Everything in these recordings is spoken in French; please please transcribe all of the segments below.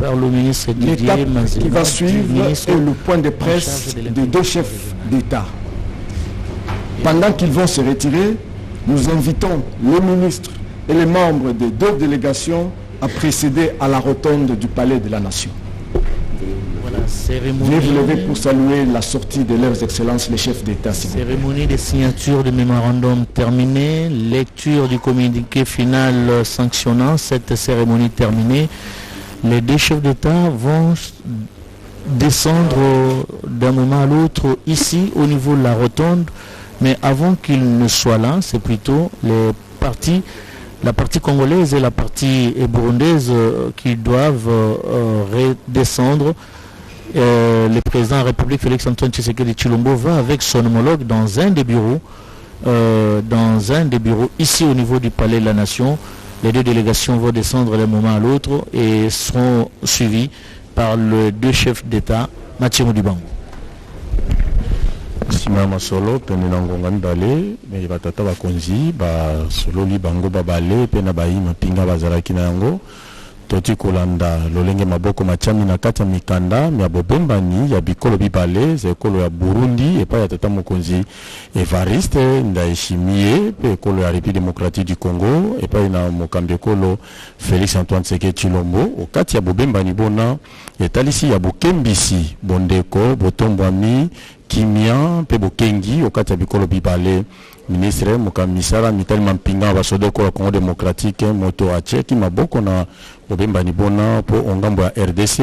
par le ministre Didier L'étape Mazema, qui va suivre est le point de presse des deux chefs d'État. Pendant qu'ils vont se retirer, nous invitons les ministres et les membres des deux délégations à précéder à la rotonde du Palais de la Nation. Veuillez vous lever pour saluer la sortie de leurs excellences les chefs d'État. Cérémonie de signature du mémorandum terminée, lecture du communiqué final sanctionnant cette cérémonie terminée. Les deux chefs d'État vont descendre d'un moment à l'autre ici au niveau de la rotonde, mais avant qu'ils ne soient là, c'est plutôt la partie congolaise et la partie burundaise qui doivent redescendre. Le président de la République Félix Antoine Tshisekedi Tshilombo va avec son homologue dans un des bureaux ici au niveau du Palais de la Nation. Les deux délégations vont descendre d'un moment à l'autre et seront suivies par les deux chefs d'État, Mathieu Modibango. Simama solo pene na ngonga mibale me batata bakonzi ba solo li bango babale pena bayima pinga bazalaki na yango toti kolanda lolenge maboko machami na kati ya mikanda ya bobembani ya bikolo bibale zekolo ya Burundi epa ya tata mokonzi Evariste Ndayishimiye pe ekolo ya République démocratique du Congo epa na mokambi ekolo Félix Antoine Tshisekedi Tshilombo okati ya bobembani bona etalisi ya bokembisi bondeko botombwami kimia pe bokengi okati ya bikolo bibale ministre mukamisara mitali mampinga basodeko la Congo démocratique moto acheki maboko na bobembani bona po ongambo ya RDC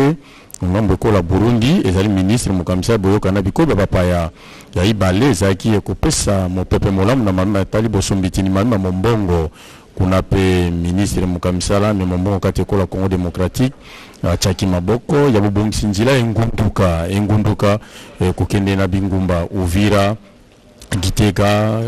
ongambo ko la Burundi ezali ministre mukamisara boyoka na bikoba bapaya ya ibale zaki ekopesa mopepe molamu na mama tali bosombitini mama mombongo kuna pe ministre mukamisara me mombongo kati ko la Congo démocratique achaki maboko ya bobongisi njila engunduka kokende na bingumba Uvira Gitega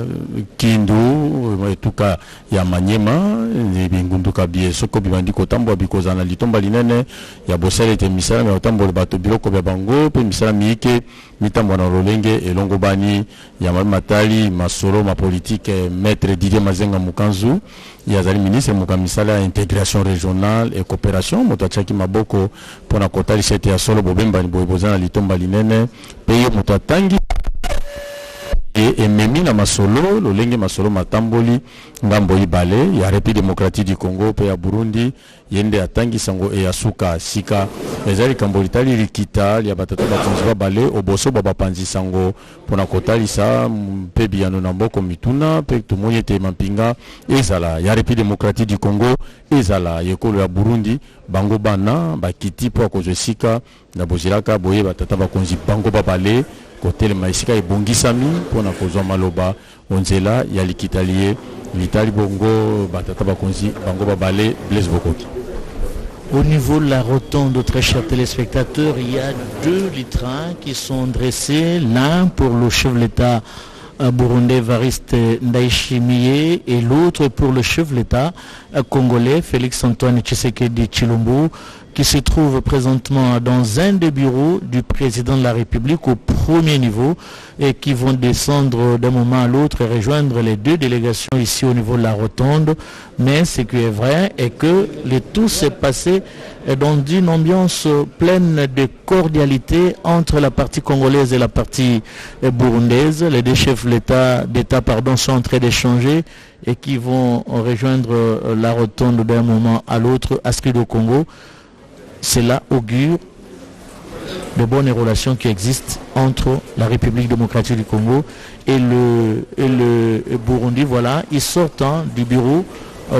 Kindu etuka ya Manyema bingunduka bie soko bibandi kotambo bikozana litomba linene ya bosale te misala me otambo bato biloko bya bango pe misala miike mitambo na rolenge elongo bani ya matali masoro ma politique maître Didier Mazenga Mukanzu ya zali ministre mukamisala intégration régionale et coopération motachaki maboko pona kotali sete ya solo bobemba ni boyebozana litomba linene pe motatangi et memi na masolo lolenge masolo matamboli ngambo ibale ya République démocratique du Congo pe ya Burundi yende atangi sango e yasuka sika ezali kamboli tali rikita ya batata bakonzi babale oboso baba panzi sango pona kotali sa pe biano na mboko mituna pe tumoye te mampinga ezala ya République démocratique du Congo ezala yekolo ya Burundi bango bana bakiti po akozo sika na boziraka boye batata bakonzi bango babale kotel maisika ebongisami pona kozwa maloba onzela ya likitalie litali bongo batata bakonzi bango babale Blaise Bokoki. Au niveau de la rotonde, très chers téléspectateurs, il y a deux litrins qui sont dressés, l'un pour le chef de l'État burundais Evariste Ndayishimiye et l'autre pour le chef de l'État congolais Félix Antoine Tshisekedi Tshilombo, qui se trouve présentement dans un des bureaux du président de la République au premier niveau et qui vont descendre d'un moment à l'autre et rejoindre les deux délégations ici au niveau de la rotonde. Mais ce qui est vrai est que le tout s'est passé dans une ambiance pleine de cordialité entre la partie congolaise et la partie burundaise. Les deux chefs d'État sont en train d'échanger et qui vont rejoindre la rotonde d'un moment à l'autre à Skido Congo. Cela augure de bonnes relations qui existent entre la République démocratique du Congo et le Burundi. Voilà, ils sortent du bureau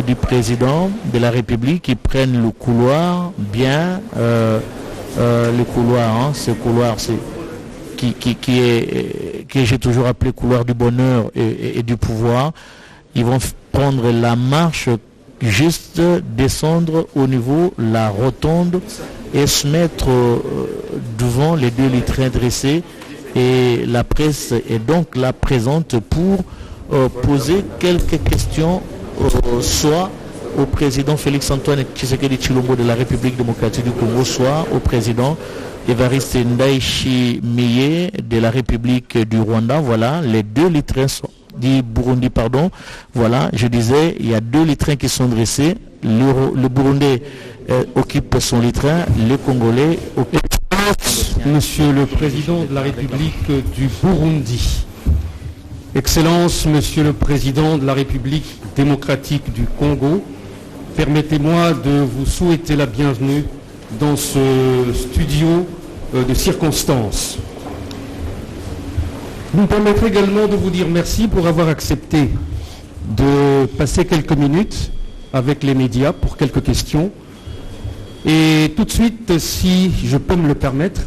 du président de la République, ils prennent le couloir bien, le couloir, ce couloir qui j'ai toujours appelé couloir du bonheur et du pouvoir. Ils vont prendre la marche, juste descendre au niveau de la rotonde et se mettre devant les deux litrins dressés, et la presse est donc là présente pour poser quelques questions soit au président Félix Antoine Tshisekedi Tshilombo de la République démocratique du Congo, soit au président Evariste Ndayishimiye de la République du Rwanda. Voilà, les deux litrins du Burundi, pardon. Voilà, je disais, il y a deux litrins qui sont dressés. Le Burundais occupe son litrin, les Congolais occupent. Monsieur le Président de la République du Burundi, Excellence, Monsieur le Président de la République démocratique du Congo, permettez-moi de vous souhaiter la bienvenue dans ce studio de circonstances. Vous me permettrez également de vous dire merci pour avoir accepté de passer quelques minutes avec les médias pour quelques questions. Et tout de suite, si je peux me le permettre,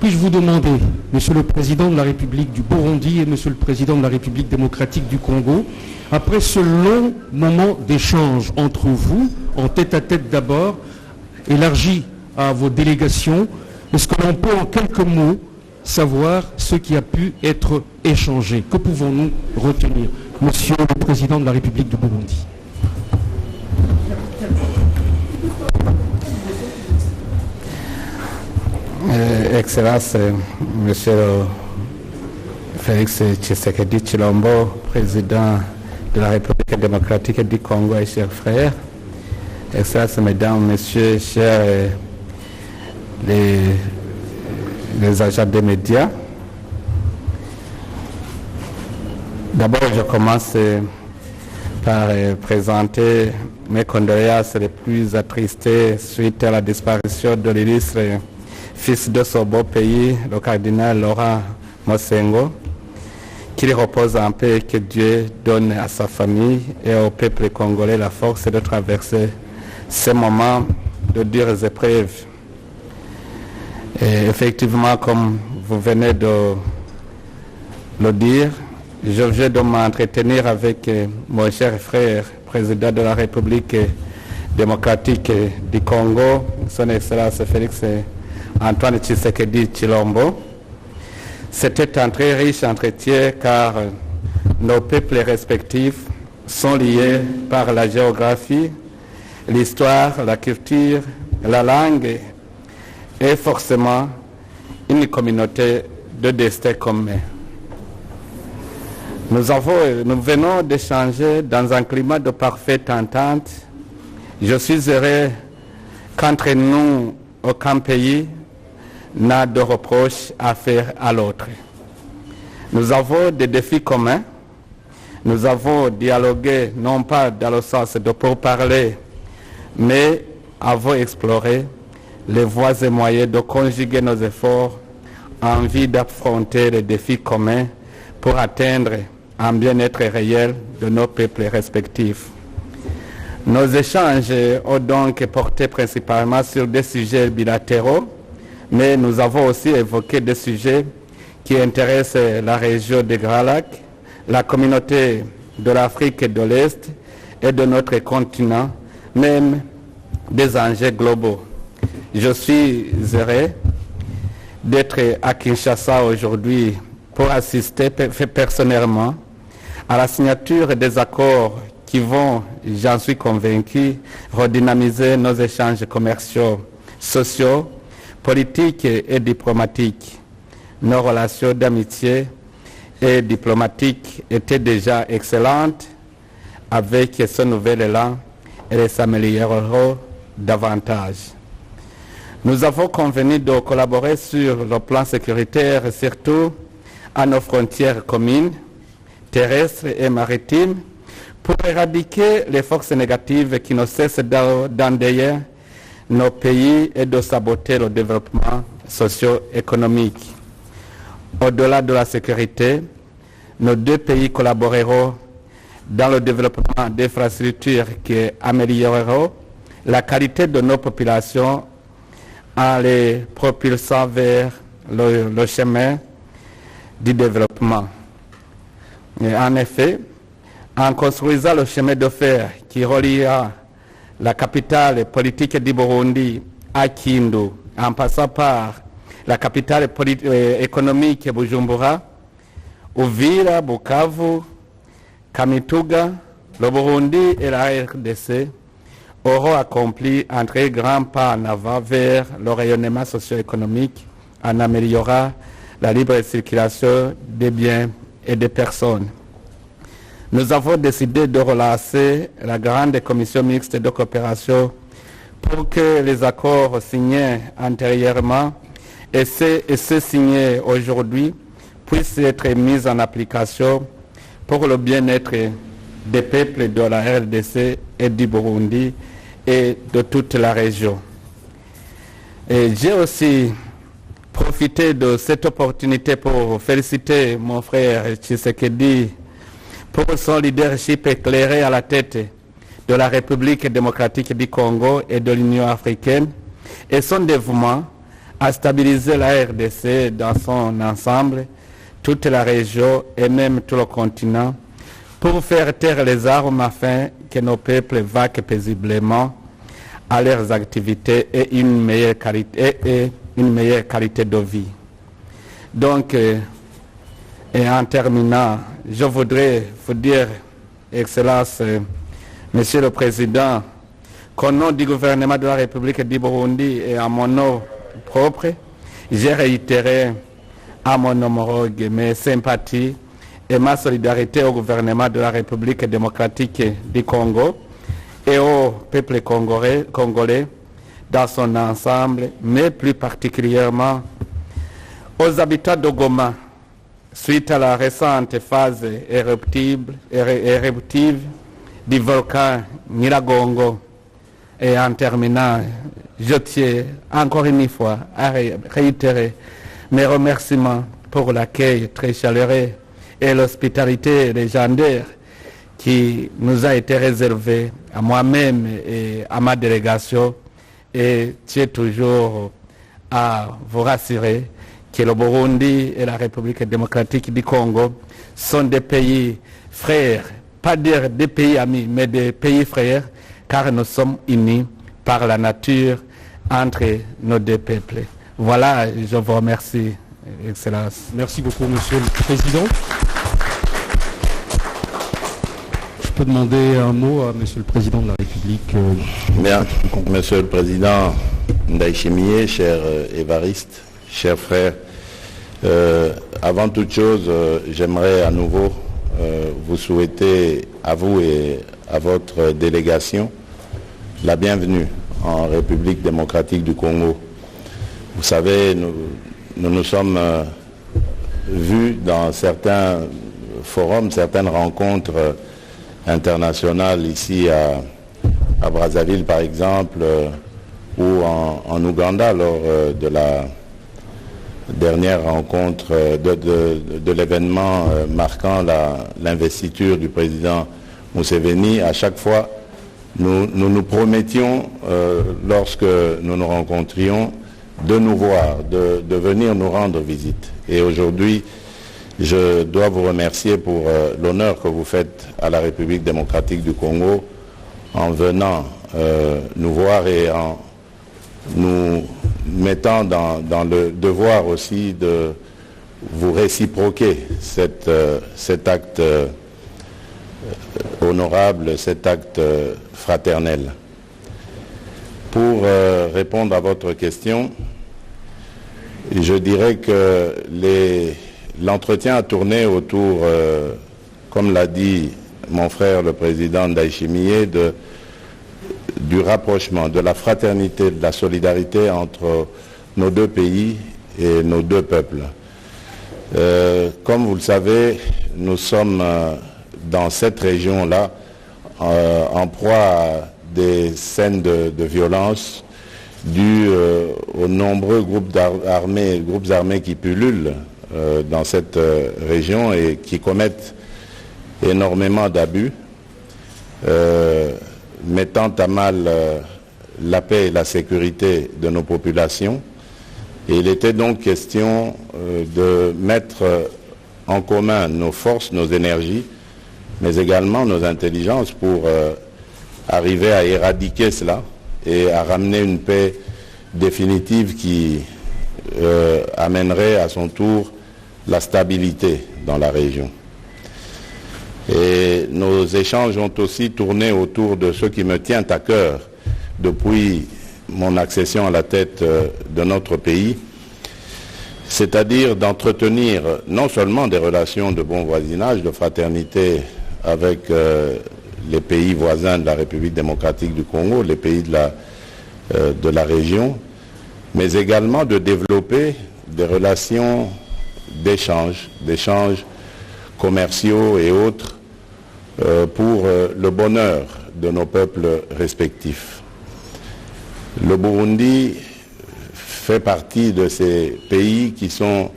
puis-je vous demander, Monsieur le Président de la République du Burundi et Monsieur le Président de la République démocratique du Congo, après ce long moment d'échange entre vous, en tête-à-tête d'abord, élargi à vos délégations, est-ce que l'on peut en quelques mots savoir ce qui a pu être échangé? Que pouvons-nous retenir, Monsieur le Président de la République du Burundi? Excellence, Monsieur Félix Tshisekedi Tshilombo, président de la République démocratique du Congo et chers frères, Excellence, Mesdames, Messieurs, chers les agents des médias. D'abord, je commence par présenter mes condoléances les plus attristées suite à la disparition de l'illustre fils de ce beau pays, le cardinal Laurent Mosengo, qu'il repose en paix et que Dieu donne à sa famille et au peuple congolais la force de traverser ces moments de dures épreuves. Et effectivement, comme vous venez de le dire, je viens de m'entretenir avec mon cher frère, président de la République démocratique du Congo, son Excellence Félix Antoine Tshisekedi Tshilombo. C'était un très riche entretien car nos peuples respectifs sont liés par la géographie, l'histoire, la culture, la langue et forcément une communauté de destin commun. Nous venons d'échanger dans un climat de parfaite entente. Je suis heureux qu'entre nous, aucun pays n'a de reproches à faire à l'autre. Nous avons des défis communs. Nous avons dialogué, non pas dans le sens de pourparler, mais avons exploré les voies et moyens de conjuguer nos efforts en vue d'affronter les défis communs pour atteindre un bien-être réel de nos peuples respectifs. Nos échanges ont donc porté principalement sur des sujets bilatéraux, mais nous avons aussi évoqué des sujets qui intéressent la région des Grands Lacs, la communauté de l'Afrique de l'Est et de notre continent, même des enjeux globaux. Je suis heureux d'être à Kinshasa aujourd'hui pour assister personnellement à la signature des accords qui vont, j'en suis convaincu, redynamiser nos échanges commerciaux, sociaux, politiques et diplomatiques. Nos relations d'amitié et diplomatiques étaient déjà excellentes. Avec ce nouvel élan, elles s'amélioreront davantage. Nous avons convenu de collaborer sur le plan sécuritaire, surtout à nos frontières communes, terrestres et maritimes, pour éradiquer les forces négatives qui ne cessent d'endayer nos pays et de saboter le développement socio-économique. Au-delà de la sécurité, nos deux pays collaboreront dans le développement d'infrastructures qui amélioreront la qualité de nos populations en les propulsant vers le chemin du développement. Et en effet, en construisant le chemin de fer qui reliera la capitale politique du Burundi à Kindu, en passant par la capitale économique Bujumbura, Uvira, Bukavu, Kamituga, le Burundi et la RDC auront accompli un très grand pas en avant vers le rayonnement socio-économique en améliorant la libre circulation des biens et des personnes. Nous avons décidé de relancer la grande commission mixte de coopération pour que les accords signés antérieurement et ceux signés aujourd'hui puissent être mis en application pour le bien-être des peuples de la RDC et du Burundi et de toute la région. Et j'ai aussi profité de cette opportunité pour féliciter mon frère Tshisekedi pour son leadership éclairé à la tête de la République démocratique du Congo et de l'Union africaine et son dévouement à stabiliser la RDC dans son ensemble, toute la région et même tout le continent pour faire taire les armes afin que nos peuples vaquent paisiblement à leurs activités et une meilleure qualité de vie. Donc, et en terminant, je voudrais vous dire, Excellence, Monsieur le Président, qu'au nom du gouvernement de la République du Burundi et à mon nom propre, j'ai réitéré à mon homologue mes sympathies et ma solidarité au gouvernement de la République démocratique du Congo et au peuple congolais dans son ensemble, mais plus particulièrement aux habitants de Goma, suite à la récente phase éruptive du volcan Nyiragongo. Et en terminant, je tiens encore une fois à réitérer mes remerciements pour l'accueil très chaleureux et l'hospitalité légendaire qui nous a été réservé à moi-même et à ma délégation, et tiens toujours à vous rassurer que le Burundi et la République démocratique du Congo sont des pays frères, pas dire des pays amis, mais des pays frères, car nous sommes unis par la nature entre nos deux peuples. Voilà, je vous remercie, Excellence. Merci beaucoup, Monsieur le Président. Je peux demander un mot à Monsieur le Président de la République. Bien, Monsieur le Président Ndayishimiye, cher Évariste, chers frères, avant toute chose, j'aimerais à nouveau vous souhaiter à vous et à votre délégation la bienvenue en République démocratique du Congo. Vous savez, nous nous sommes vus dans certains forums, certaines rencontres internationales ici à Brazzaville par exemple, ou en Ouganda lors de la dernière rencontre de l'événement marquant l'investiture du président Museveni. À chaque fois, nous promettions, lorsque nous nous rencontrions, de nous voir, de venir nous rendre visite. Et aujourd'hui, je dois vous remercier pour l'honneur que vous faites à la République démocratique du Congo en venant nous voir et en nous mettant dans le devoir aussi de vous réciproquer cet acte honorable, cet acte fraternel. Pour répondre à votre question, je dirais que l'entretien a tourné autour, comme l'a dit mon frère le président Ndayishimiye, du rapprochement, de la fraternité, de la solidarité entre nos deux pays et nos deux peuples. Comme vous le savez, nous sommes dans cette région-là en proie à des scènes de violence dues aux nombreux groupes armés qui pullulent dans cette région et qui commettent énormément d'abus, mettant à mal la paix et la sécurité de nos populations. Et il était donc question de mettre en commun nos forces, nos énergies, mais également nos intelligences pour arriver à éradiquer cela et à ramener une paix définitive qui amènerait à son tour la stabilité dans la région. Et nos échanges ont aussi tourné autour de ce qui me tient à cœur depuis mon accession à la tête de notre pays, c'est-à-dire d'entretenir non seulement des relations de bon voisinage, de fraternité avec les pays voisins de la République démocratique du Congo, les pays de de la région, mais également de développer des relations d'échange commerciaux et autres pour le bonheur de nos peuples respectifs. Le Burundi fait partie de ces pays qui sont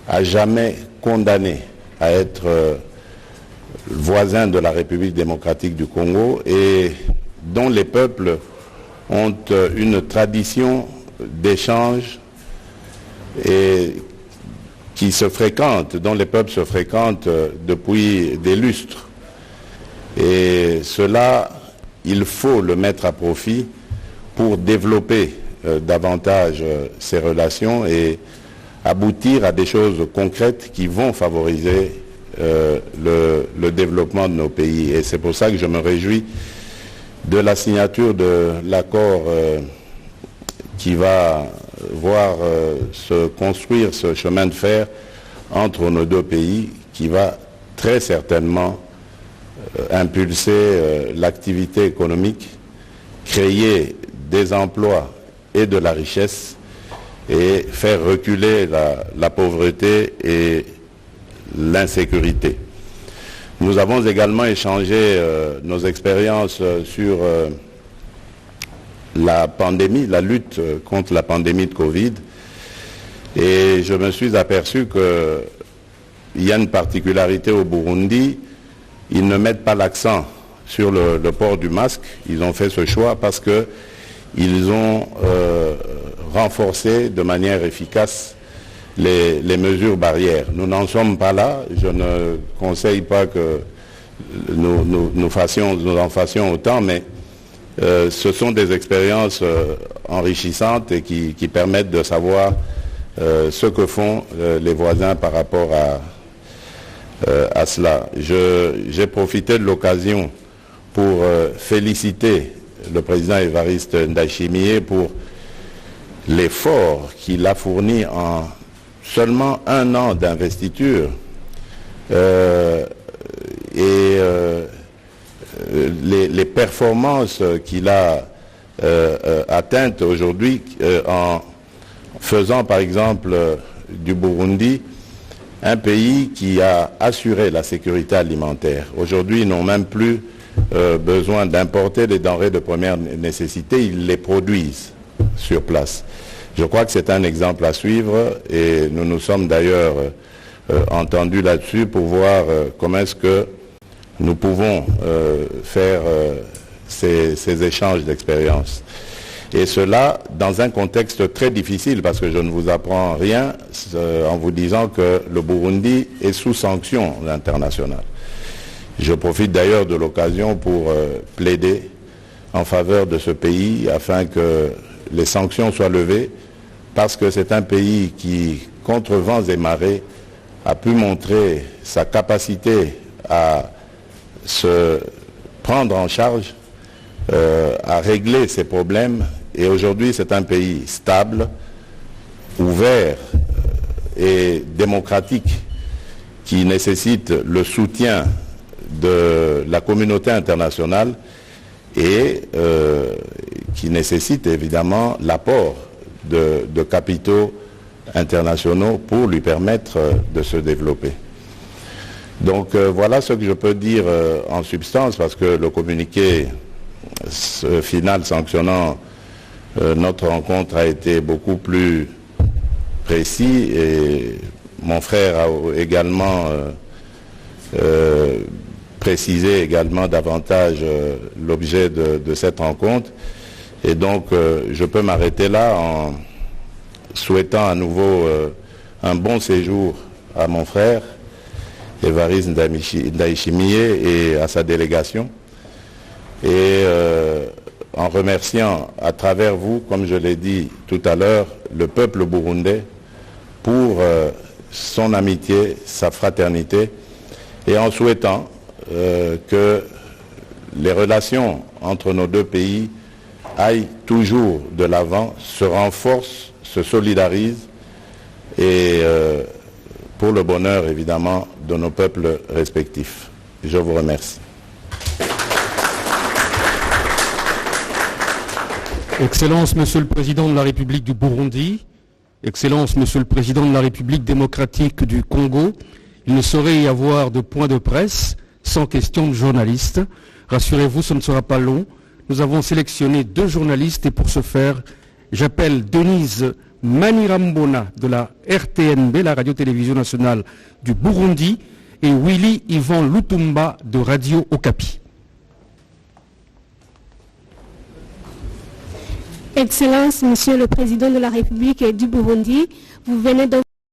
à jamais condamnés à être voisins de la République démocratique du Congo et dont les peuples ont une tradition d'échange et qui se fréquentent, dont les peuples se fréquentent depuis des lustres. Et cela, il faut le mettre à profit pour développer davantage ces relations et aboutir à des choses concrètes qui vont favoriser le développement de nos pays. Et c'est pour ça que je me réjouis de la signature de l'accord qui va voir se construire ce chemin de fer entre nos deux pays, qui va très certainement impulser l'activité économique, créer des emplois et de la richesse et faire reculer la pauvreté et l'insécurité. Nous avons également échangé nos expériences sur la pandémie, la lutte contre la pandémie de Covid, et je me suis aperçu qu'il y a une particularité au Burundi, ils ne mettent pas l'accent sur le port du masque. Ils ont fait ce choix parce qu'ils ont renforcé de manière efficace les mesures barrières. Nous n'en sommes pas là. Je ne conseille pas que nous en fassions autant, mais ce sont des expériences enrichissantes et qui permettent de savoir ce que font les voisins par rapport à cela. J'ai profité de l'occasion pour féliciter le président Évariste Ndayishimiye pour l'effort qu'il a fourni en seulement 1 an d'investiture et les performances qu'il a atteintes aujourd'hui en faisant par exemple du Burundi un pays qui a assuré la sécurité alimentaire. Aujourd'hui, ils n'ont même plus besoin d'importer des denrées de première nécessité, ils les produisent sur place. Je crois que c'est un exemple à suivre et nous nous sommes d'ailleurs entendus là-dessus pour voir comment est-ce que nous pouvons faire ces échanges d'expériences. Et cela dans un contexte très difficile, parce que je ne vous apprends rien en vous disant que le Burundi est sous sanction internationale. Je profite d'ailleurs de l'occasion pour plaider en faveur de ce pays afin que les sanctions soient levées, parce que c'est un pays qui, contre vents et marées, a pu montrer sa capacité à se prendre en charge, à régler ses problèmes. Et aujourd'hui, c'est un pays stable, ouvert et démocratique qui nécessite le soutien de la communauté internationale et qui nécessite évidemment l'apport de capitaux internationaux pour lui permettre de se développer. Donc voilà ce que je peux dire en substance, parce que le communiqué final sanctionnant notre rencontre a été beaucoup plus précis et mon frère a également précisé également davantage l'objet de cette rencontre. Et donc je peux m'arrêter là en souhaitant à nouveau un bon séjour à mon frère Évariste Ndayishimiye et à sa délégation, et en remerciant à travers vous, comme je l'ai dit tout à l'heure, le peuple burundais pour son amitié, sa fraternité, et en souhaitant que les relations entre nos deux pays aillent toujours de l'avant, se renforcent, se solidarisent, et pour le bonheur évidemment de nos peuples respectifs. Je vous remercie. Excellence, Monsieur le Président de la République du Burundi, Excellence, Monsieur le Président de la République démocratique du Congo, il ne saurait y avoir de point de presse sans question de journalistes. Rassurez-vous, ce ne sera pas long. Nous avons sélectionné 2 journalistes et pour ce faire, j'appelle Denise Manirambona de la RTNB, la Radio-Télévision Nationale du Burundi, et Willy Yvan Lutumba de Radio Okapi. Excellence, Monsieur le Président de la République du Burundi, vous venez de